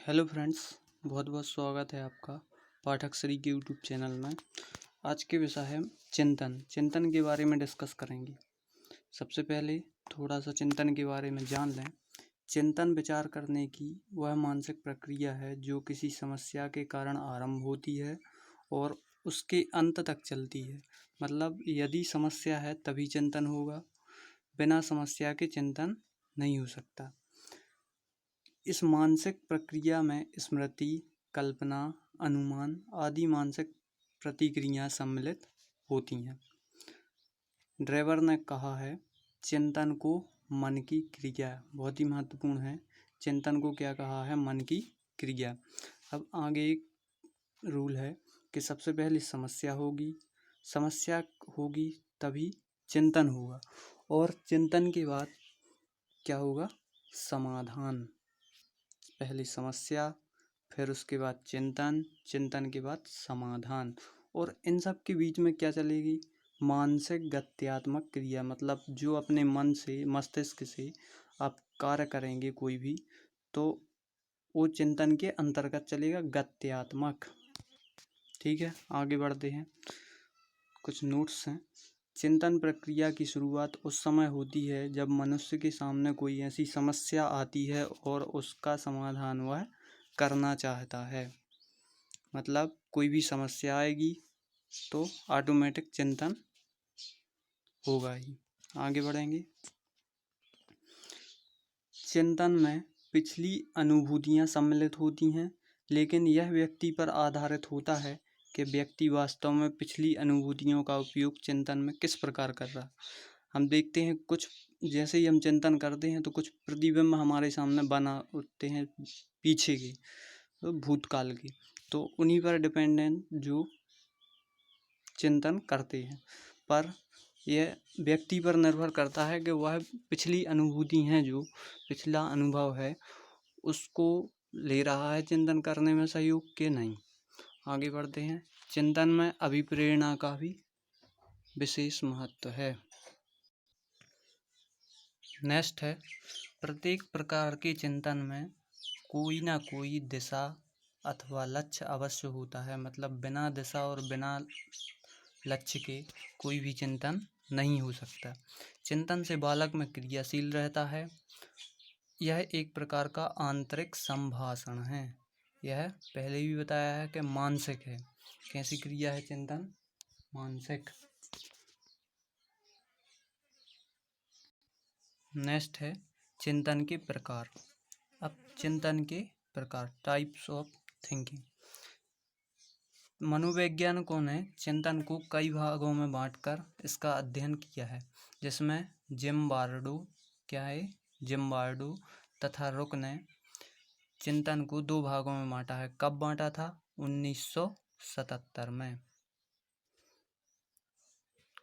Hello friends, बहुत बहुत स्वागत है आपका पाठक श्री के यूट्यूब चैनल में। आज के विषय है चिंतन के बारे में डिस्कस करेंगे। सबसे पहले थोड़ा सा चिंतन के बारे में जान लें। चिंतन विचार करने की वह मानसिक प्रक्रिया है जो किसी समस्या के कारण आरंभ होती है और उसके अंत तक चलती है। मतलब यदि समस्या है तभी चिंतन होगा, बिना समस्या के चिंतन नहीं हो सकता। इस मानसिक प्रक्रिया में स्मृति, कल्पना, अनुमान आदि मानसिक प्रतिक्रियाएं सम्मिलित होती हैं। ड्रेवर ने कहा है, चिंतन को मन की क्रिया, बहुत ही महत्वपूर्ण है। चिंतन को क्या कहा है? मन की क्रिया। अब आगे एक रूल है कि सबसे पहले समस्या होगी तभी चिंतन होगा, और चिंतन के बाद क्या होगा? समाधान। पहले समस्या, फिर उसके बाद चिंतन के बाद समाधान, और इन सब के बीच में क्या चलेगी? मानसिक गत्यात्मक क्रिया। मतलब जो अपने मन से, मस्तिष्क से आप कार्य करेंगे कोई भी, तो वो चिंतन के अंतर्गत चलेगा, गत्यात्मक। ठीक है, आगे बढ़ते हैं। कुछ नोट्स हैं। चिंतन प्रक्रिया की शुरुआत उस समय होती है जब मनुष्य के सामने कोई ऐसी समस्या आती है और उसका समाधान वह करना चाहता है। मतलब कोई भी समस्या आएगी तो ऑटोमेटिक चिंतन होगा ही। आगे बढ़ेंगे। चिंतन में पिछली अनुभूतियां सम्मिलित होती हैं, लेकिन यह व्यक्ति पर आधारित होता है कि व्यक्ति वास्तव में पिछली अनुभूतियों का उपयोग चिंतन में किस प्रकार कर रहा। हम देखते हैं कुछ, जैसे ही हम चिंतन करते हैं तो कुछ प्रतिबिंब हमारे सामने बना उठते हैं पीछे के, तो भूतकाल के, तो उन्हीं पर डिपेंडेंट जो चिंतन करते हैं। पर यह व्यक्ति पर निर्भर करता है कि वह पिछली अनुभूति हैं, जो पिछला अनुभव है, उसको ले रहा है चिंतन करने में सहयोग के नहीं। आगे बढ़ते हैं। चिंतन में अभिप्रेरणा का भी विशेष महत्व है। नेक्स्ट है, प्रत्येक प्रकार के चिंतन में कोई ना कोई दिशा अथवा लक्ष्य अवश्य होता है। मतलब बिना दिशा और बिना लक्ष्य के कोई भी चिंतन नहीं हो सकता। चिंतन से बालक में क्रियाशील रहता है। यह एक प्रकार का आंतरिक संभाषण है। यह पहले भी बताया है कि मानसिक है। कैसी क्रिया है चिंतन? मानसिक। नेक्स्ट है चिंतन के प्रकार। अब चिंतन के प्रकार, टाइप्स ऑफ थिंकिंग। मनोवैज्ञानिकों ने चिंतन को कई भागों में बांटकर इसका अध्ययन किया है, जिसमें जिम्बार्डो तथा रुक ने चिंतन को दो भागों में बांटा है। कब बांटा था? 1977 में।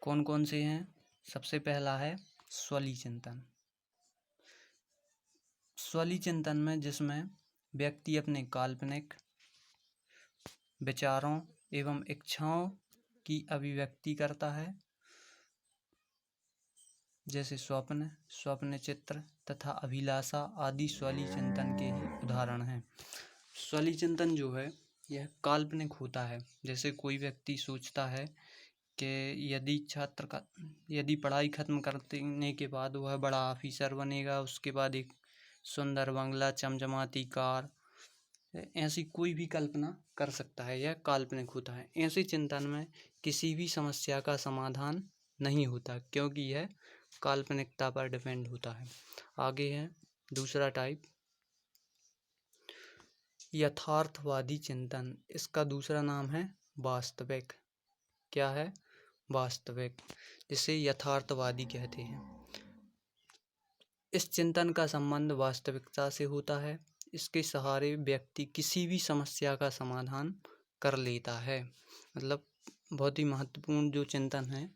कौन कौन से हैं? सबसे पहला है स्वली चिंतन। स्वली चिंतन में जिसमें व्यक्ति अपने काल्पनिक विचारों एवं इच्छाओं की अभिव्यक्ति करता है, जैसे स्वप्न चित्र तथा अभिलाषा आदि स्वली चिंतन के ही उदाहरण हैं। स्वली चिंतन जो है यह काल्पनिक होता है। जैसे कोई व्यक्ति सोचता है कि यदि पढ़ाई खत्म करने के बाद वह बड़ा ऑफिसर बनेगा, उसके बाद एक सुंदर बंगला, चमचमाती कार, ऐसी कोई भी कल्पना कर सकता है। यह काल्पनिक होता है। ऐसे चिंतन में किसी भी समस्या का समाधान नहीं होता, क्योंकि यह काल्पनिकता पर डिपेंड होता है। आगे है दूसरा टाइप, यथार्थवादी चिंतन। इसका दूसरा नाम है वास्तविक। क्या है? वास्तविक, जिसे यथार्थवादी कहते हैं। इस चिंतन का संबंध वास्तविकता से होता है। इसके सहारे व्यक्ति किसी भी समस्या का समाधान कर लेता है। मतलब बहुत ही महत्वपूर्ण जो चिंतन है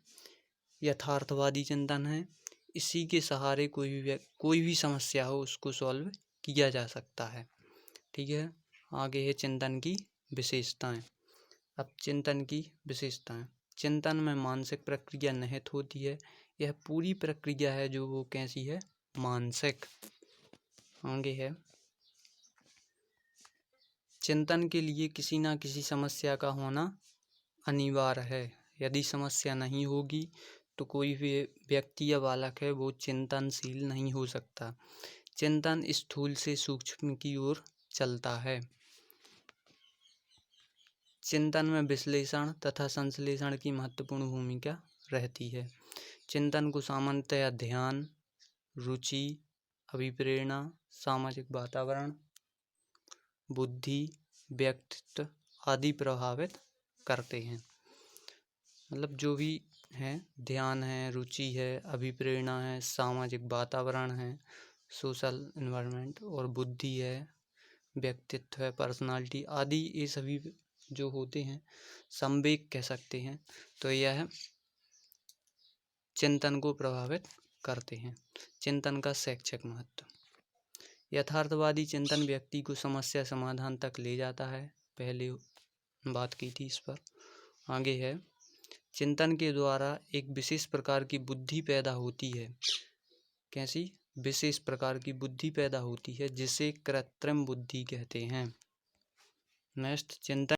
यथार्थवादी चिंतन है। इसी के सहारे कोई भी समस्या हो उसको सॉल्व किया जा सकता है। ठीक है, आगे है चिंतन की विशेषताएं। अब चिंतन की विशेषताएं। चिंतन में मानसिक प्रक्रिया निहित होती है। यह पूरी प्रक्रिया है जो वो कैसी है? मानसिक। आगे है चिंतन के लिए किसी न किसी समस्या का होना अनिवार्य है। यदि समस्या नहीं होगी तो कोई भी व्यक्ति या बालक है वो चिंतनशील नहीं हो सकता। चिंतन स्थूल से सूक्ष्म की ओर चलता है। चिंतन में विश्लेषण तथा संश्लेषण की महत्वपूर्ण भूमिका रहती है। चिंतन को सामान्यतया ध्यान, रुचि, अभिप्रेरणा, सामाजिक वातावरण, बुद्धि, व्यक्तित्व आदि प्रभावित करते हैं। मतलब जो भी है, ध्यान है, रुचि है, अभिप्रेरणा है, सामाजिक वातावरण है, सोशल एनवायरनमेंट, और बुद्धि है, व्यक्तित्व है, पर्सनालिटी आदि, ये सभी जो होते हैं संवेग कह सकते हैं। तो यह चिंतन को प्रभावित करते हैं। चिंतन का शैक्षिक महत्व। यथार्थवादी चिंतन व्यक्ति को समस्या समाधान तक ले जाता है। पहले बात की थी इस पर। आगे है, चिंतन के द्वारा एक विशेष प्रकार की बुद्धि पैदा होती है। कैसी विशेष प्रकार की बुद्धि पैदा होती है, जिसे कृत्रिम बुद्धि कहते हैं। नेक्स्ट, चिंतन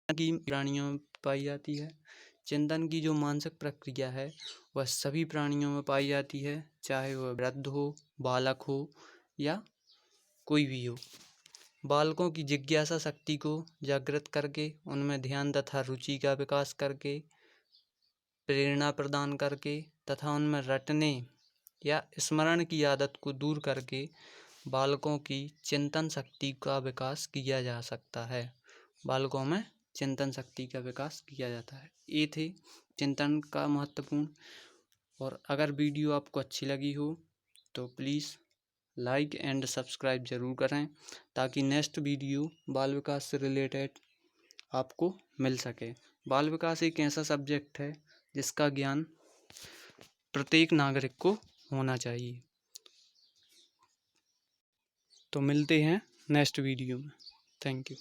की प्राणियों में पाई जाती है। चिंतन की जो मानसिक प्रक्रिया है वह सभी प्राणियों में पाई जाती है, चाहे वह वृद्ध हो, बालक हो या कोई भी हो। बालकों की जिज्ञासा शक्ति को जागृत करके, उनमें ध्यान तथा रुचि का विकास करके, प्रेरणा प्रदान करके तथा उनमें रटने या स्मरण की आदत को दूर करके बालकों की चिंतन शक्ति का विकास किया जा सकता है। बालकों में चिंतन शक्ति का विकास किया जाता है। ये थे चिंतन का महत्वपूर्ण। और अगर वीडियो आपको अच्छी लगी हो तो प्लीज़ लाइक एंड सब्सक्राइब ज़रूर करें, ताकि नेक्स्ट वीडियो बाल विकास से रिलेटेड आपको मिल सके। बाल विकास एक ऐसा सब्जेक्ट है जिसका ज्ञान प्रत्येक नागरिक को होना चाहिए। तो मिलते हैं नेक्स्ट वीडियो में। Thank you.